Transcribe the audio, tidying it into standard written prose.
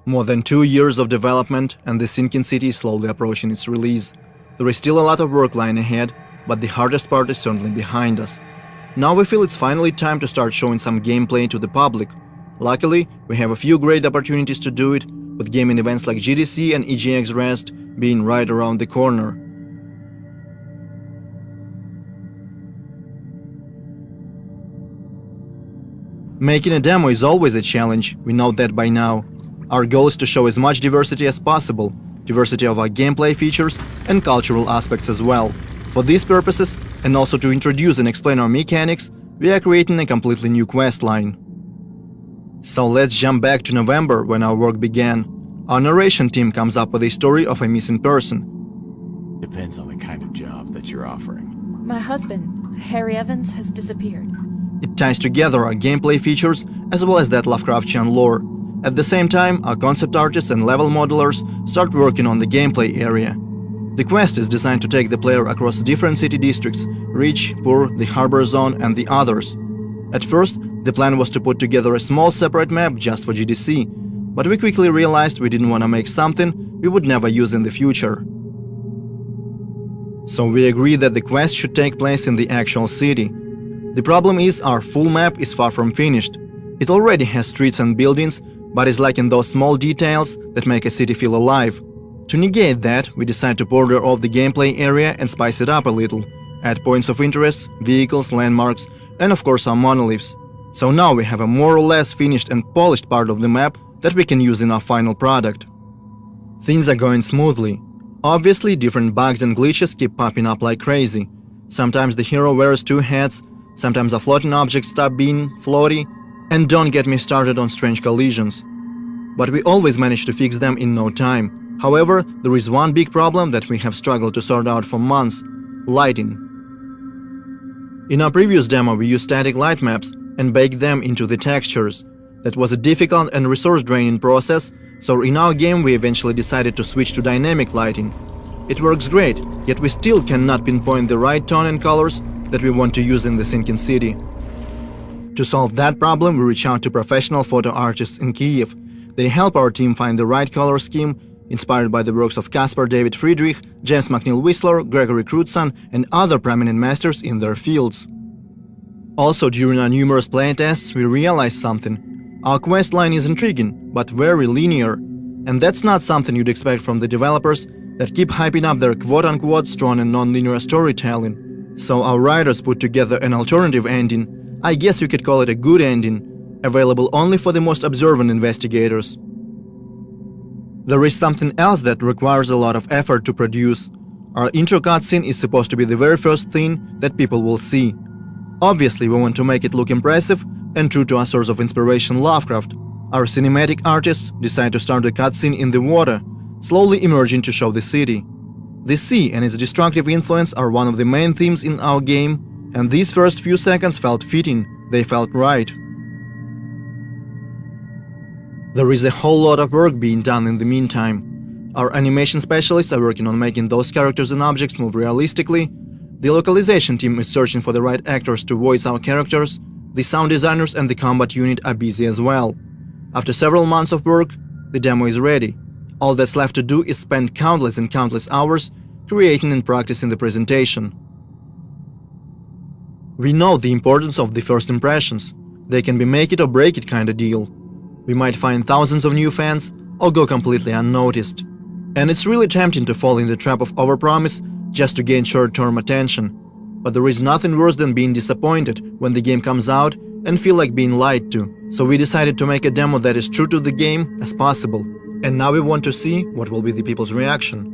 More than 2 years of development and the sinking city is slowly approaching its release. There is still a lot of work lying ahead, but the hardest part is certainly behind us. Now we feel it's finally time to start showing some gameplay to the public. Luckily, we have a few great opportunities to do it, with gaming events like GDC and EGX Rest being right around the corner. Making a demo is always a challenge, we know that by now. Our goal is to show as much diversity as possible, diversity of our gameplay features and cultural aspects as well. For these purposes, and also to introduce and explain our mechanics, we are creating a completely new quest line. So let's jump back to November when our work began. Our narration team comes up with a story of a missing person. Depends on the kind of job that you're offering. My husband, Harry Evans, has disappeared. It ties together our gameplay features as well as that Lovecraft-inspired lore. At the same time, our concept artists and level modelers start working on the gameplay area. The quest is designed to take the player across different city districts: Rich, Poor, the Harbor Zone and the others. At first, the plan was to put together a small separate map just for GDC, but we quickly realized we didn't want to make something we would never use in the future. So we agreed that the quest should take place in the actual city. The problem is our full map is far from finished. It already has streets and buildings, but is lacking those small details that make a city feel alive. To negate that, we decide to border off the gameplay area and spice it up a little, add points of interest, vehicles, landmarks, and of course our monoliths. So now we have a more or less finished and polished part of the map that we can use in our final product. Things are going smoothly. Obviously, different bugs and glitches keep popping up like crazy. Sometimes the hero wears two hats, sometimes a floating object stop being floaty, and don't get me started on strange collisions. But we always manage to fix them in no time. However, there is one big problem that we have struggled to sort out for months: lighting. In our previous demo we used static light maps and baked them into the textures. That was a difficult and resource-draining process, so in our game we eventually decided to switch to dynamic lighting. It works great, yet we still cannot pinpoint the right tone and colors that we want to use in the sinking city. To solve that problem, we reach out to professional photo artists in Kyiv. They help our team find the right color scheme, inspired by the works of Caspar David Friedrich, James McNeill Whistler, Gregory Crutzen, and other prominent masters in their fields. Also, during our numerous playtests, we realized something. Our quest line is intriguing, but very linear. And that's not something you'd expect from the developers that keep hyping up their quote-unquote strong and non-linear storytelling. So our writers put together an alternative ending. I guess you could call it a good ending, available only for the most observant investigators. There is something else that requires a lot of effort to produce. Our intro cutscene is supposed to be the very first thing that people will see. Obviously, we want to make it look impressive and true to our source of inspiration, Lovecraft. Our cinematic artists decide to start the cutscene in the water, slowly emerging to show the city. The sea and its destructive influence are one of the main themes in our game, and these first few seconds felt fitting, they felt right. There is a whole lot of work being done in the meantime. Our animation specialists are working on making those characters and objects move realistically. The localization team is searching for the right actors to voice our characters. The sound designers and the combat unit are busy as well. After several months of work, the demo is ready. All that's left to do is spend countless and countless hours creating and practicing the presentation. We know the importance of the first impressions. They can be make it or break it kind of deal. We might find thousands of new fans or go completely unnoticed. And it's really tempting to fall in the trap of overpromise just to gain short-term attention. But there is nothing worse than being disappointed when the game comes out and feel like being lied to. So we decided to make a demo that is true to the game as possible. And now we want to see what will be the people's reaction.